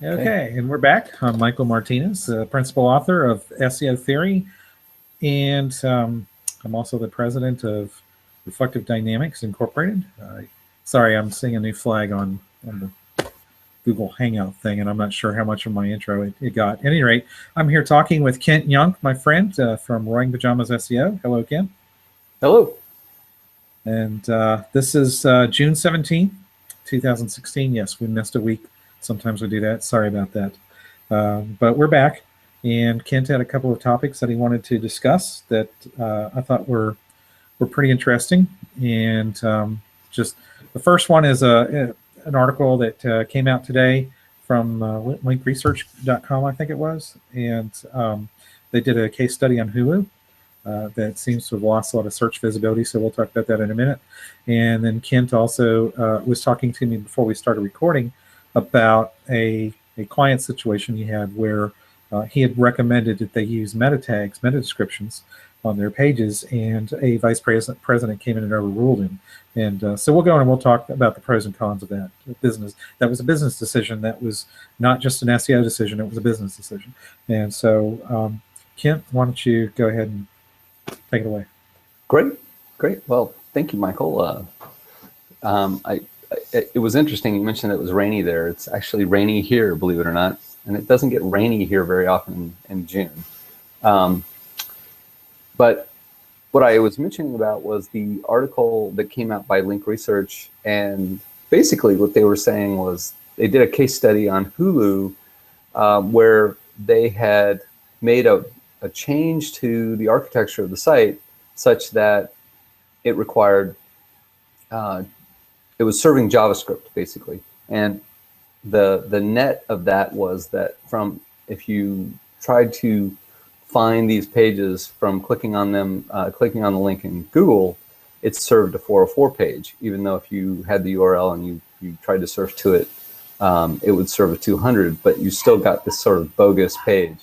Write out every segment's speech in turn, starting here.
Okay, and we're back. I'm Michael Martinez, principal author of SEO Theory, and I'm also the president of Reflective Dynamics Incorporated. Sorry, I'm seeing a new flag on the Google Hangout thing, and I'm not sure how much of my intro it got. At any rate, I'm here talking with Kent Young, my friend from Roaring Pajamas SEO. Hello, Kent. Hello. And this is June 17th, 2016. Yes, we missed a week. Sometimes we do that. Sorry about that. But we're back, and Kent had a couple of topics that he wanted to discuss that I thought were pretty interesting. And just the first one is an article that came out today from linkresearch.com, I think it was. And they did a case study on Hulu. That seems to have lost a lot of search visibility, so we'll talk about that in a minute. And then Kent also was talking to me before we started recording about a client situation he had where he had recommended that they use meta tags, meta descriptions on their pages, and a vice president came in and overruled him. And so we'll go and we'll talk about the pros and cons of that business. That was a business decision. That was not just an SEO decision. It was a business decision. And so, Kent, why don't you go ahead and take it away. Great. Well, thank you, Michael. It was interesting. You mentioned it was rainy there. It's actually rainy here, believe it or not. And it doesn't get rainy here very often in June. But what I was mentioning about was the article that came out by Link Research. And basically what they were saying was they did a case study on Hulu where they had made a change to the architecture of the site such that it required, it was serving JavaScript basically. And the net of that was that if you tried to find these pages from clicking on them, clicking on the link in Google, it served a 404 page, even though if you had the URL and you tried to surf to it, it would serve a 200, but you still got this sort of bogus page.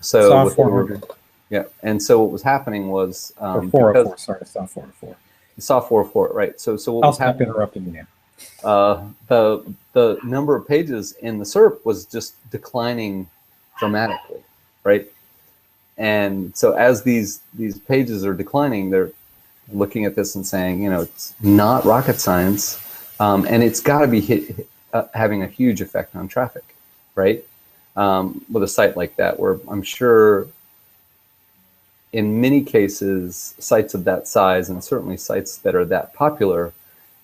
So 400. Yeah, and so what was happening was 404. Sorry, it's not 404. You saw 404, right? So what was happening? Interrupting you now. The number of pages in the SERP was just declining dramatically, right? And so as these pages are declining, they're looking at this and saying, it's not rocket science, and it's got to be having a huge effect on traffic, right? With a site like that, where I'm sure in many cases, sites of that size, and certainly sites that are that popular,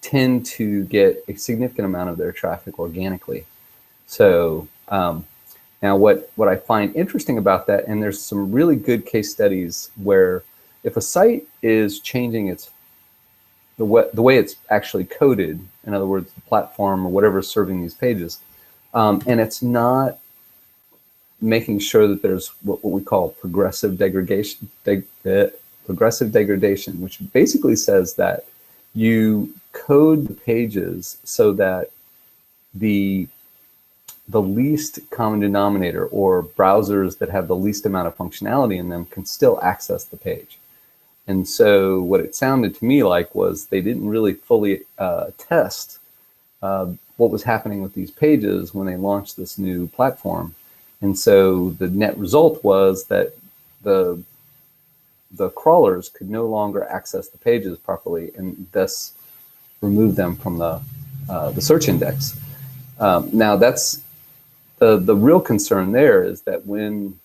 tend to get a significant amount of their traffic organically. So now what I find interesting about that, and there's some really good case studies where if a site is changing the way it's actually coded, in other words, the platform or whatever is serving these pages, and it's not making sure that there's what we call progressive degradation, which basically says that you code the pages so that the least common denominator, or browsers that have the least amount of functionality in them, can still access the page. And so what it sounded to me like was they didn't really fully test what was happening with these pages when they launched this new platform. And so the net result was that the crawlers could no longer access the pages properly, and thus remove them from the search index. Now that's the real concern there, is that when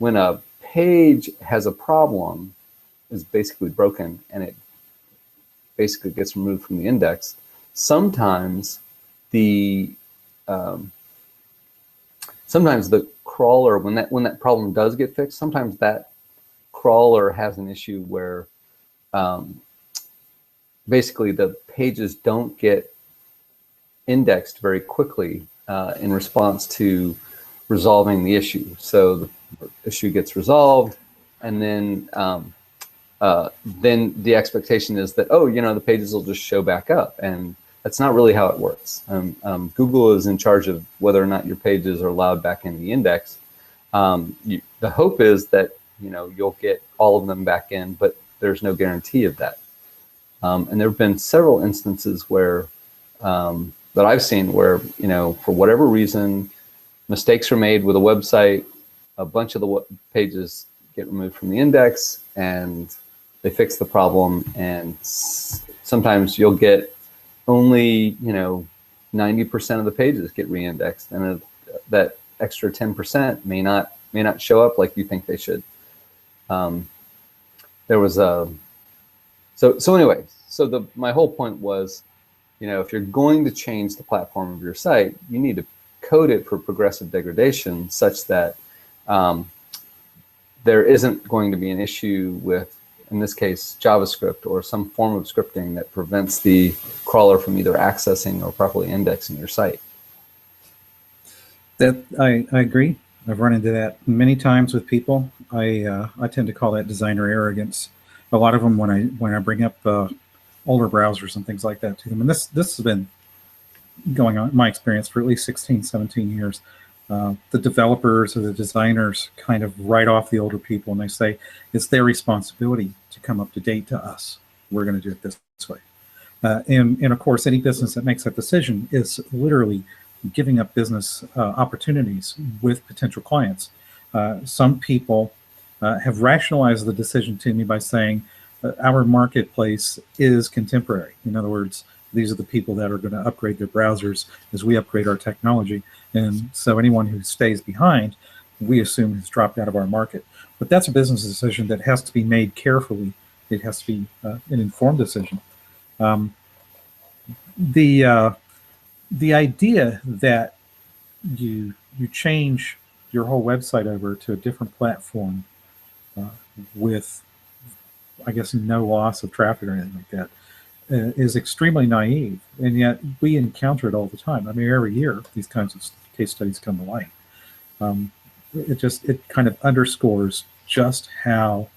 a page has a problem, is basically broken, and it basically gets removed from the index, sometimes the crawler, when that problem does get fixed, sometimes that crawler has an issue where basically the pages don't get indexed very quickly in response to resolving the issue. So the issue gets resolved, and then the expectation is that, the pages will just show back up, and that's not really how it works. Google is in charge of whether or not your pages are allowed back in the index. The hope is that you'll get all of them back in, but there's no guarantee of that. And there have been several instances where that I've seen where, for whatever reason, mistakes are made with a website, a bunch of the pages get removed from the index, and they fix the problem. And sometimes you'll get only, 90% of the pages get re-indexed, and that extra 10% may not show up like you think they should. There was a so anyway. So my whole point was, if you're going to change the platform of your site, you need to code it for progressive degradation such that there isn't going to be an issue with, in this case, JavaScript or some form of scripting that prevents the crawler from either accessing or properly indexing your site. That I agree. I've run into that many times with people. I tend to call that designer arrogance. A lot of them, when I bring up older browsers and things like that to them, and this has been going on in my experience for at least 16, 17 years. The developers or the designers kind of write off the older people, and they say it's their responsibility to come up to date to us. We're going to do it this way. And of course, any business that makes that decision is literally giving up business opportunities with potential clients. Some people have rationalized the decision to me by saying our marketplace is contemporary. In other words, these are the people that are going to upgrade their browsers as we upgrade our technology. And so anyone who stays behind, we assume has dropped out of our market. But that's a business decision that has to be made carefully. It has to be an informed decision. The idea that you change your whole website over to a different platform with, I guess, no loss of traffic or anything like that is extremely naive, and yet we encounter it all the time. I mean, every year these kinds of case studies come to light. It kind of underscores just how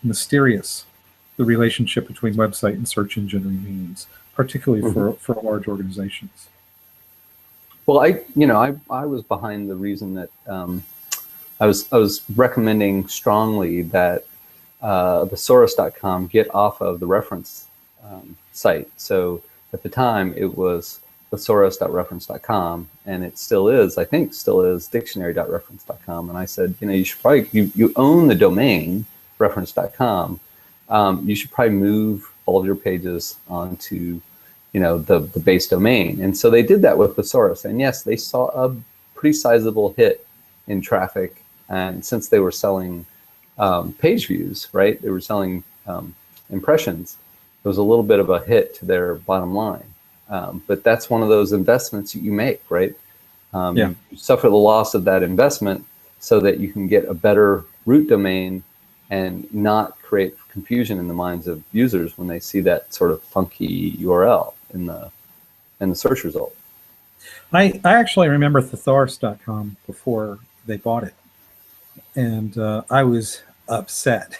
mysterious the relationship between website and search engine remains, particularly for large organizations. Well, I was behind the reason that I was recommending strongly that Thesaurus-dot-com get off of the reference site. So at the time it was Thesaurus.reference.com, and it still is, I think still is, dictionary.reference.com. And I said, you should probably, you own the domain reference.com. You should probably move all of your pages onto, the base domain. And so they did that with Thesaurus, and yes, they saw a pretty sizable hit in traffic. And since they were selling page views, right, they were selling impressions, there was a little bit of a hit to their bottom line. But that's one of those investments that you make, right? You suffer the loss of that investment so that you can get a better root domain and not create confusion in the minds of users when they see that sort of funky URL in the search result. I actually remember Thesaurus.com before they bought it, and I was upset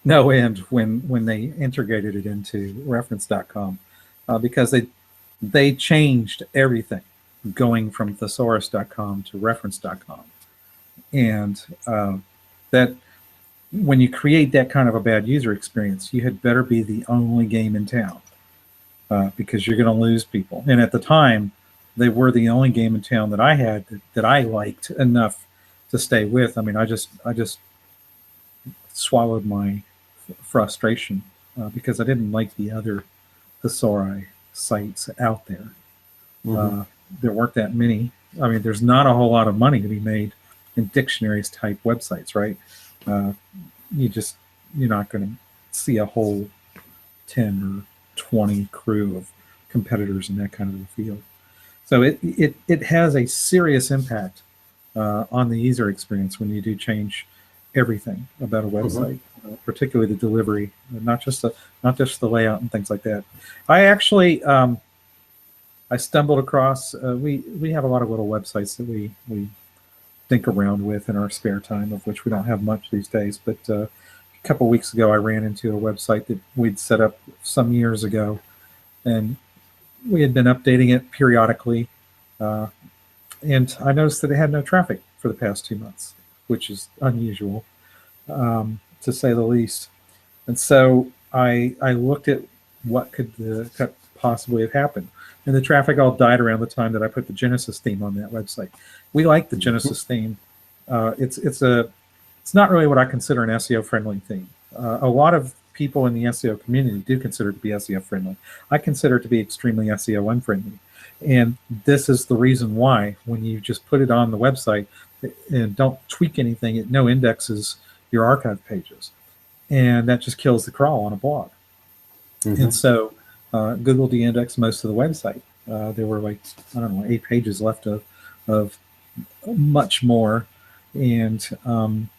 no end when they integrated it into reference.com because they changed everything going from Thesaurus.com to reference.com, and that when you create that kind of a bad user experience, you had better be the only game in town because you're going to lose people. And at the time, they were the only game in town that I had that I liked enough to stay with. I mean, I just swallowed my frustration because I didn't like the other Thesauri sites out there. There weren't that many. I mean, there's not a whole lot of money to be made in dictionaries type websites, right? You're not going to see a whole 10 or 20 crew of competitors in that kind of a field. So it has a serious impact on the user experience when you do change everything about a website, particularly the delivery, not just the layout and things like that. I actually I stumbled across we have a lot of little websites that we think around with in our spare time, of which we don't have much these days. But a couple of weeks ago, I ran into a website that we'd set up some years ago, and we had been updating it periodically. And I noticed that it had no traffic for the past 2 months, which is unusual, to say the least. And so I looked at what could possibly have happened. And the traffic all died around the time that I put the Genesis theme on that website. We like the Genesis theme. It's not really what I consider an SEO friendly theme. A lot of people in the SEO community do consider it to be SEO friendly. I consider it to be extremely SEO unfriendly. And this is the reason why, when you just put it on the website and don't tweak anything, it no indexes your archive pages. And that just kills the crawl on a blog. And so Google de-indexed most of the website. There were like, I don't know, 8 pages left of much more. And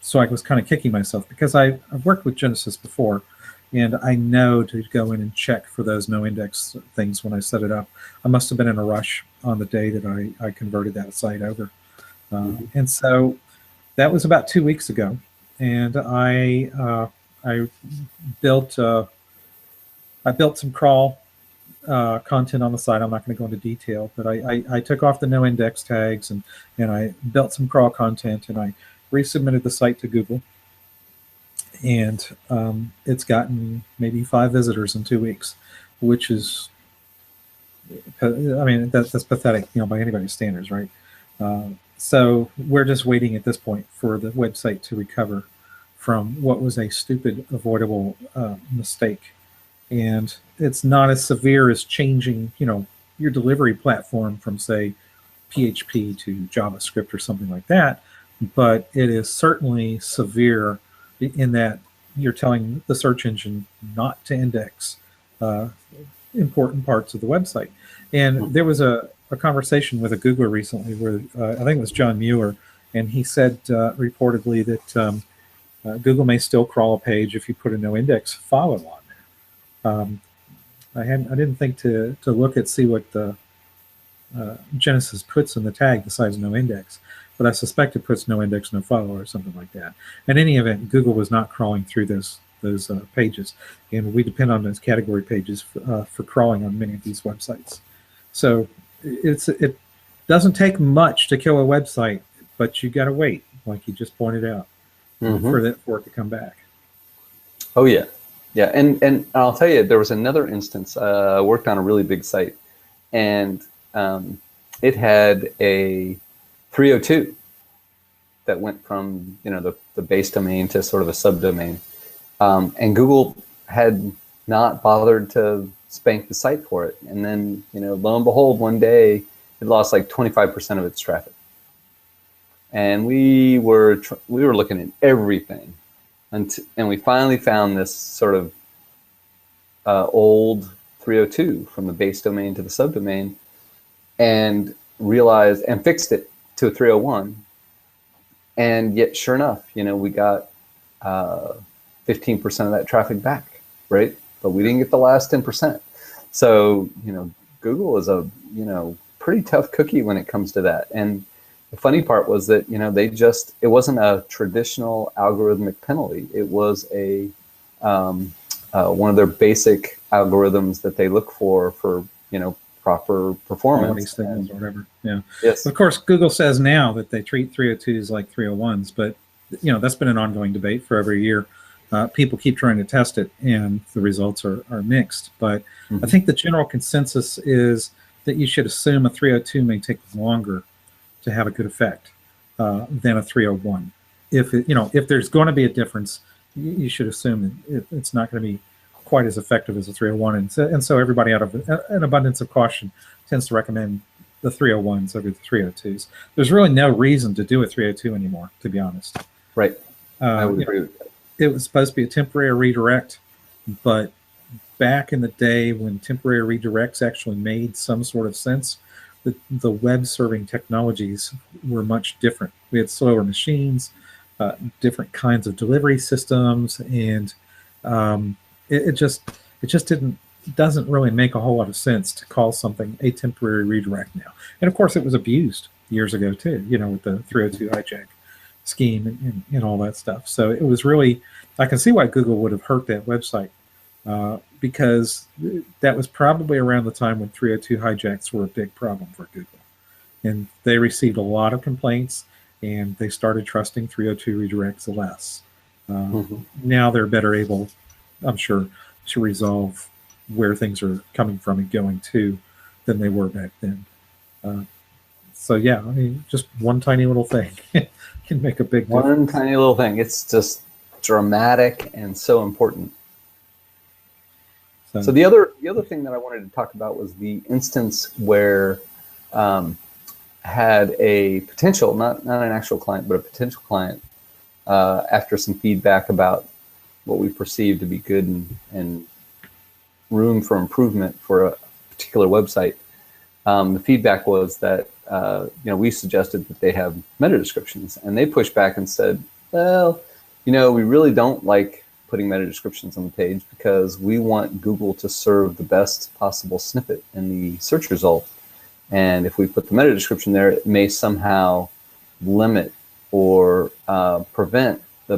so I was kind of kicking myself because I've worked with Genesis before, and I know to go in and check for those no index things when I set it up. I must have been in a rush on the day that I converted that site over. And so that was about 2 weeks ago. And I built some crawl content on the site. I'm not going to go into detail, but I took off the no index tags and I built some crawl content, and I resubmitted the site to Google. And it's gotten maybe 5 visitors in 2 weeks, which is, I mean, that's pathetic, by anybody's standards, right? So we're just waiting at this point for the website to recover from what was a stupid, avoidable mistake. And it's not as severe as changing, your delivery platform from, say, PHP to JavaScript or something like that. But it is certainly severe in that you're telling the search engine not to index important parts of the website. And there was a conversation with a Googler recently where I think it was John Mueller, and he said reportedly that Google may still crawl a page if you put a no index follow on there. I didn't think to look at see what the Genesis puts in the tag besides no index, but I suspect it puts no index, no follow, or something like that. In any event, Google was not crawling through those pages, and we depend on those category pages for crawling on many of these websites. So it doesn't take much to kill a website, but you got to wait, like you just pointed out, for it to come back. Oh yeah, yeah, and I'll tell you, there was another instance. I worked on a really big site, and it had a 302 that went from the base domain to sort of a subdomain, and Google had not bothered to spank the site for it. And then lo and behold, one day it lost like 25% of its traffic. And we were looking at everything, and we finally found this sort of old 302 from the base domain to the subdomain, and realized and fixed it to a 301. And yet, sure enough, we got 15% of that traffic back, right? But we didn't get the last 10%. So, Google is a, pretty tough cookie when it comes to that. And the funny part was that, it wasn't a traditional algorithmic penalty. It was one of their basic algorithms that they look for, proper performance. Or whatever. Yeah. Yes. Of course, Google says now that they treat 302s like 301s, but that's been an ongoing debate for every year. People keep trying to test it, and the results are mixed. But I think the general consensus is that you should assume a 302 may take longer to have a good effect than a 301. If there's going to be a difference, you should assume that it's not going to be quite as effective as a 301. And so everybody, out of an abundance of caution, tends to recommend the 301s over the 302s. There's really no reason to do a 302 anymore, to be honest. Right. I would agree with that. It was supposed to be a temporary redirect, but back in the day when temporary redirects actually made some sort of sense, the web serving technologies were much different. We had slower machines, different kinds of delivery systems, and it just doesn't really make a whole lot of sense to call something a temporary redirect now. And of course, it was abused years ago too, with the 302 hijack scheme and all that stuff. So it was really, I can see why Google would have hurt that website, because that was probably around the time when 302 hijacks were a big problem for Google. And they received a lot of complaints, and they started trusting 302 redirects less. Now they're better able, I'm sure, to resolve where things are coming from and going to than they were back then. So yeah, I mean, just one tiny little thing can make a big difference. One tiny little thing. It's just dramatic and so important. So the other thing that I wanted to talk about was the instance where had a potential, not an actual client, but a potential client, after some feedback about what we perceived to be good and room for improvement for a particular website. The feedback was that we suggested that they have meta descriptions, and they pushed back and said, well, we really don't like putting meta descriptions on the page because we want Google to serve the best possible snippet in the search result. And if we put the meta description there, it may somehow limit or prevent the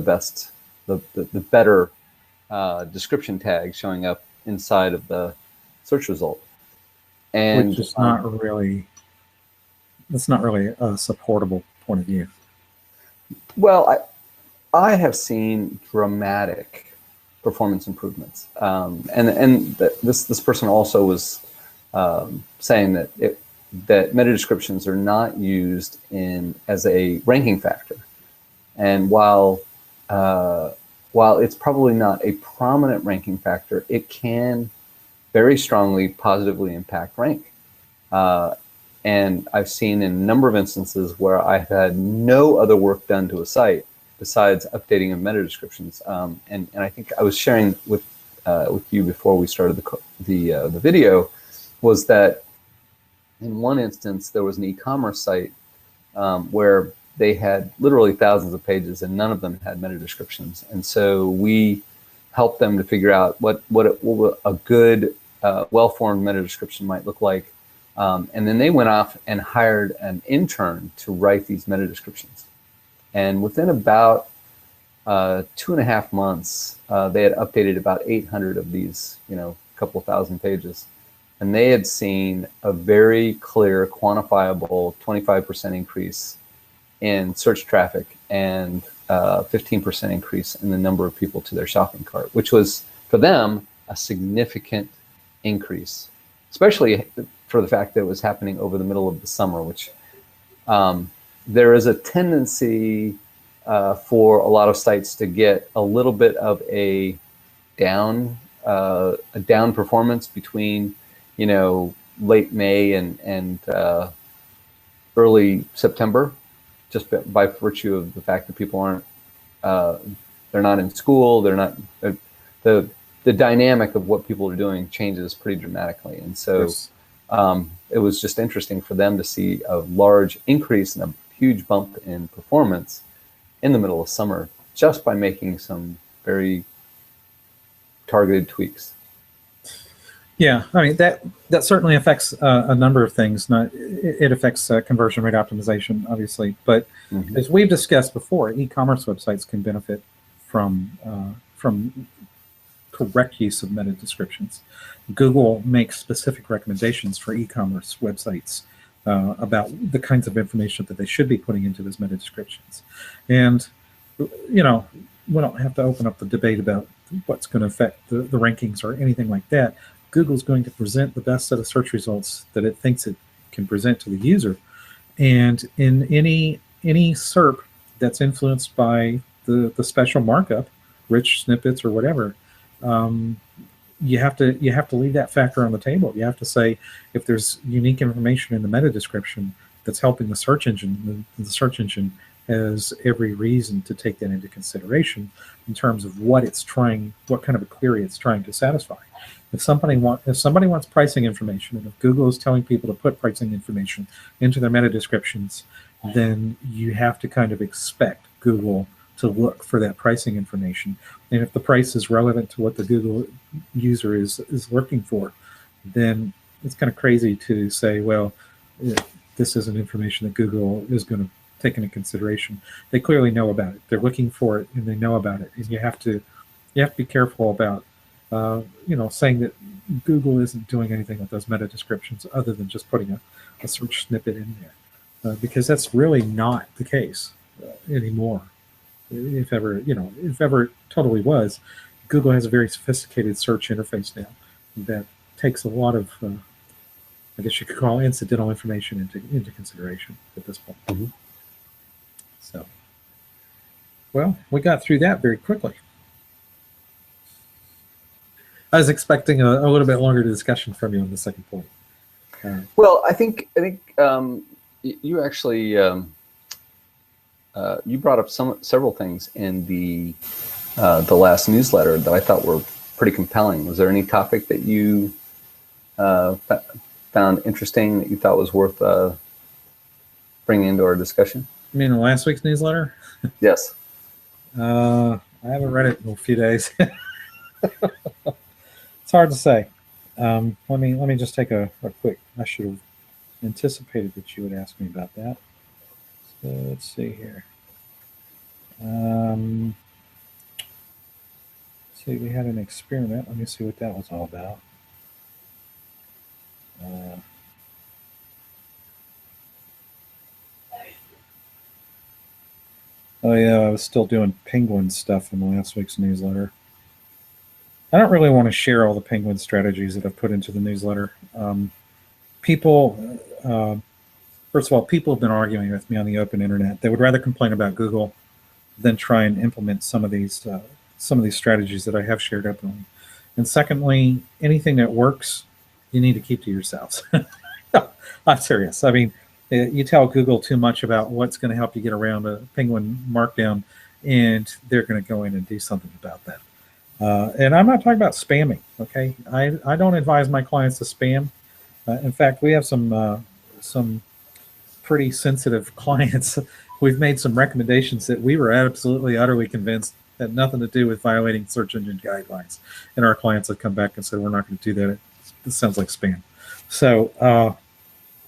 better description tag showing up inside of the search result. And which is that's not really a supportable point of view. Well, I have seen dramatic performance improvements, and this person also was saying that meta descriptions are not used as a ranking factor, and while it's probably not a prominent ranking factor, it can very strongly positively impact rank. And I've seen in a number of instances where I've had no other work done to a site besides updating of meta descriptions. And I think I was sharing with you before we started the video, was that in one instance there was an e-commerce site where they had literally thousands of pages and none of them had meta descriptions. And so we helped them to figure out what a good well-formed meta description might look like. And then they went off and hired an intern to write these meta descriptions. And within about 2.5 months, they had updated about 800 of these, couple thousand pages. And they had seen a very clear, quantifiable 25% increase in search traffic and 15% increase in the number of people to their shopping cart, which was, for them, a significant increase, especially for the fact that it was happening over the middle of the summer, which there is a tendency for a lot of sites to get a little bit of a down performance between, late May and early September, just by virtue of the fact that people aren't, they're not in school, the dynamic of what people are doing changes pretty dramatically. And so Yes. It was just interesting for them to see a large increase and a huge bump in performance in the middle of summer just by making some very targeted tweaks. Yeah, I mean, that certainly affects a number of things. It affects conversion rate optimization, obviously, but as we've discussed before, e-commerce websites can benefit from correct use of meta descriptions. Google makes specific recommendations for e-commerce websites about the kinds of information that they should be putting into those meta descriptions. And, we don't have to open up the debate about what's going to affect the rankings or anything like that. Google's going to present the best set of search results that it thinks it can present to the user. And in any SERP that's influenced by the special markup, rich snippets or whatever, you have to leave that factor on the table. You have to say, if there's unique information in the meta description that's helping the search engine, the search engine has every reason to take that into consideration in terms of what kind of a query it's trying to satisfy. If somebody wants pricing information, and if Google is telling people to put pricing information into their meta descriptions, then you have to kind of expect Google to look for that pricing information. And if the price is relevant to what the Google user is looking for, then it's kind of crazy to say, well, this isn't information that Google is going to take into consideration. They clearly know about it. They're looking for it, and they know about it. And you have to be careful about saying that Google isn't doing anything with those meta descriptions other than just putting a search snippet in there, because that's really not the case anymore. If ever it totally was. Google has a very sophisticated search interface now that takes a lot of I guess you could call incidental information into consideration at this point. Mm-hmm. So, well, we got through that very quickly. I was expecting a little bit longer discussion from you on the second point. Well, I think you actually you brought up several things in the last newsletter that I thought were pretty compelling. Was there any topic that you found interesting that you thought was worth bringing into our discussion? You mean in last week's newsletter? Yes. I haven't read it in a few days. It's hard to say. Let me just take a quick. I should have anticipated that you would ask me about that. So let's see here. See, we had an experiment. Let me see what that was all about. Oh yeah, I was still doing penguin stuff in last week's newsletter. I don't really want to share all the penguin strategies that I've put into the newsletter. People, first of all, people have been arguing with me on the open internet. They would rather complain about Google than try and implement some of these strategies that I have shared openly. And secondly, anything that works, you need to keep to yourselves. I'm serious. I mean, you tell Google too much about what's going to help you get around a penguin markdown, and they're going to go in and do something about that. And I'm not talking about spamming, okay? I don't advise my clients to spam. In fact, we have some pretty sensitive clients. We've made some recommendations that we were absolutely, utterly convinced had nothing to do with violating search engine guidelines. And our clients have come back and said, we're not going to do that. It sounds like spam. So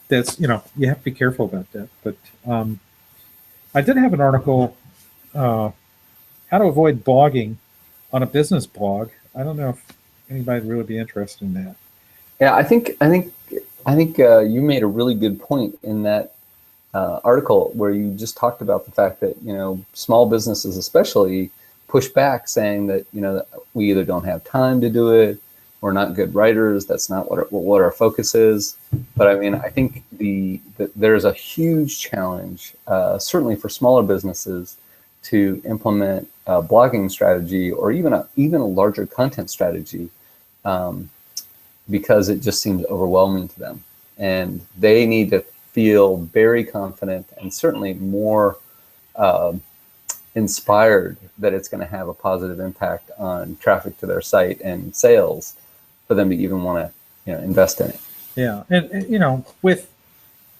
that's, you have to be careful about that. But I did have an article, how to avoid blogging on a business blog. I don't know if anybody would really be interested in that. Yeah, I think you made a really good point in that article where you just talked about the fact that small businesses especially push back, saying that that we either don't have time to do it, we're not good writers, that's not what our focus is. But I mean, I think there's a huge challenge, certainly for smaller businesses, to implement a blogging strategy or even a larger content strategy, because it just seems overwhelming to them, and they need to feel very confident and certainly more inspired that it's going to have a positive impact on traffic to their site and sales for them to even want to invest in it. Yeah, and with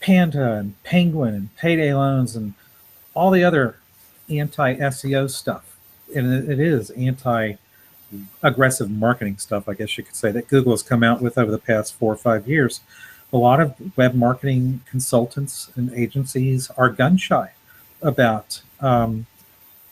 Panda and Penguin and payday loans and all the other anti-SEO stuff, and it is anti-aggressive marketing stuff, I guess you could say, that Google has come out with over the past 4 or 5 years. A lot of web marketing consultants and agencies are gun shy about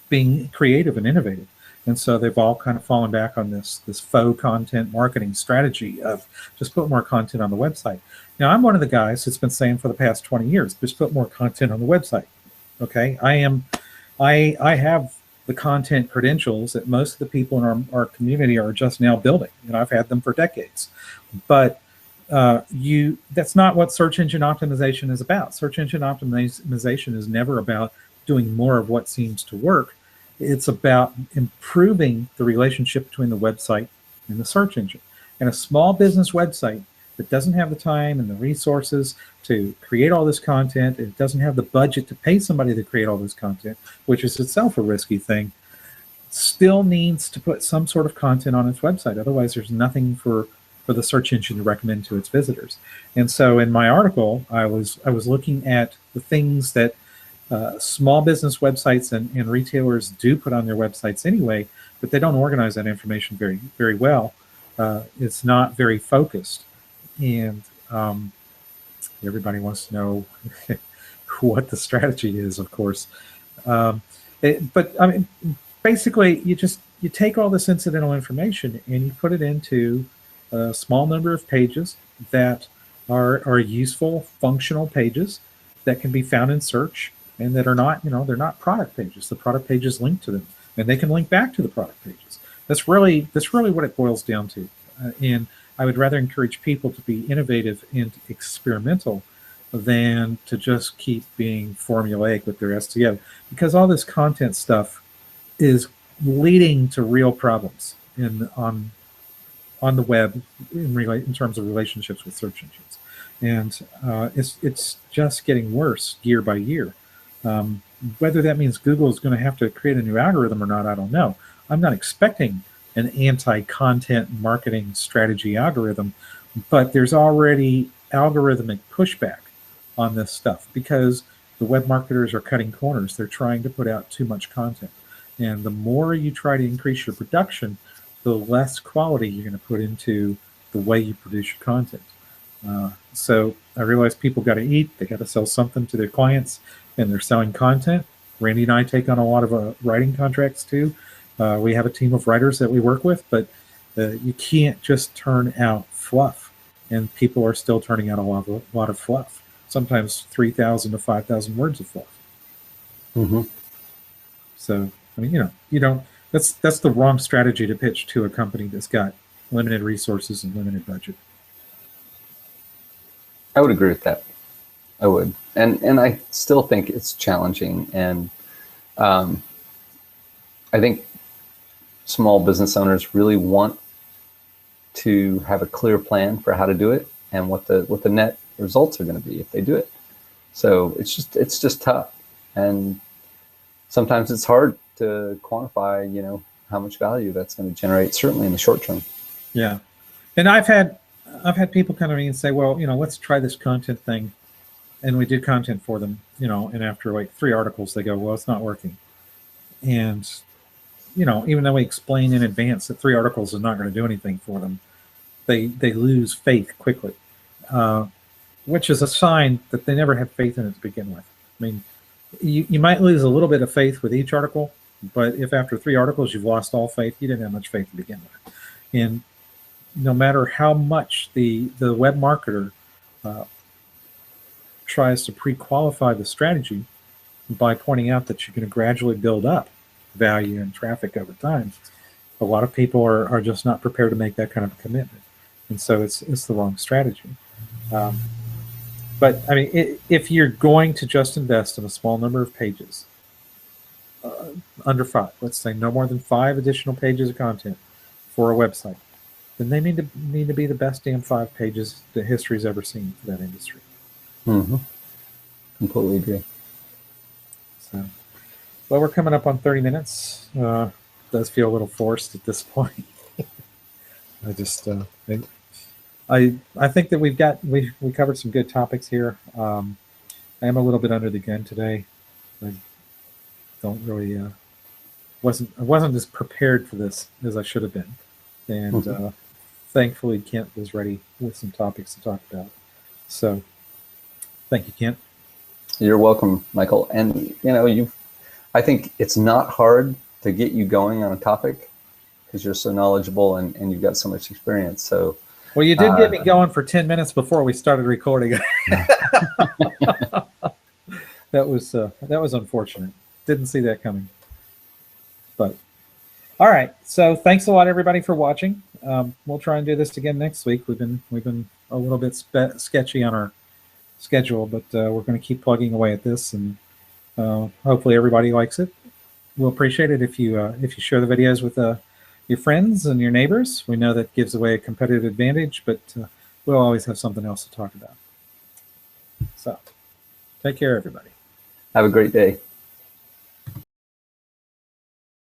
being creative and innovative. And so they've all kind of fallen back on this faux content marketing strategy of just put more content on the website. Now, I'm one of the guys that's been saying for the past 20 years, just put more content on the website. Okay, I have the content credentials that most of the people in our community are just now building, and I've had them for decades. But that's not what search engine optimization is about. Search engine optimization is never about doing more of what seems to work. It's about improving the relationship between the website and the search engine. And a small business website that doesn't have the time and the resources to create all this content, it doesn't have the budget to pay somebody to create all this content, which is itself a risky thing, still needs to put some sort of content on its website. Otherwise, there's nothing for the search engine to recommend to its visitors. And so in my article, I was looking at the things that small business websites and retailers do put on their websites anyway, but they don't organize that information very, very well. It's not very focused. And everybody wants to know what the strategy is, of course. But I mean, basically, you take all this incidental information and you put it into a small number of pages that are useful, functional pages that can be found in search, and that are not, they're not product pages. The product pages link to them, and they can link back to the product pages. That's really what it boils down to. And I would rather encourage people to be innovative and experimental than to just keep being formulaic with their SEO, because all this content stuff is leading to real problems on the web in terms of relationships with search engines, and it's just getting worse year by year. Whether that means Google is going to have to create a new algorithm or not, I don't know. I'm not expecting an anti-content marketing strategy algorithm, but there's already algorithmic pushback on this stuff because the web marketers are cutting corners. They're trying to put out too much content. And the more you try to increase your production, the less quality you're going to put into the way you produce your content. So I realize people got to eat. They got to sell something to their clients, and they're selling content. Randy and I take on a lot of writing contracts too. We have a team of writers that we work with, but you can't just turn out fluff, and people are still turning out a lot of fluff. Sometimes 3,000 to 5,000 words of fluff. Mm-hmm. So I mean, you don't. That's the wrong strategy to pitch to a company that's got limited resources and limited budget. I would agree with that. I would, and I still think it's challenging, and I think small business owners really want to have a clear plan for how to do it and what the net results are going to be if they do it. So it's just tough, and sometimes it's hard to quantify, how much value that's going to generate, certainly in the short term. Yeah, and I've had people come to me and say, well, let's try this content thing, and we did content for them, and after like 3 articles, they go, well, it's not working, and even though we explain in advance that 3 articles is not going to do anything for them, they lose faith quickly, which is a sign that they never had faith in it to begin with. I mean, you might lose a little bit of faith with each article, but if after 3 articles you've lost all faith, you didn't have much faith to begin with. And no matter how much the web marketer tries to pre-qualify the strategy by pointing out that you're going to gradually build up value and traffic over time, a lot of people are just not prepared to make that kind of a commitment, and so it's the wrong strategy. But I mean, if you're going to just invest in a small number of pages, under 5, let's say no more than 5 additional pages of content for a website, then they need to be the best damn 5 pages that history's ever seen for that industry. Mm-hmm. Completely agree. So, well, we're coming up on 30 minutes. Does feel a little forced at this point. I just I think that we covered some good topics here. I am a little bit under the gun today. I don't really I wasn't as prepared for this as I should have been, and thankfully Kent was ready with some topics to talk about. So thank you, Kent. You're welcome, Michael. And I think it's not hard to get you going on a topic because you're so knowledgeable and you've got so much experience. So well, you did get me going for 10 minutes before we started recording. That was unfortunate. Didn't see that coming. But all right. So thanks a lot, everybody, for watching. We'll try and do this again next week. We've been a little bit sketchy on our schedule, but we're going to keep plugging away at this, and hopefully everybody likes it. We'll appreciate it if you share the videos with your friends and your neighbors. We know that gives away a competitive advantage, but we'll always have something else to talk about. So take care, everybody. Have a great day.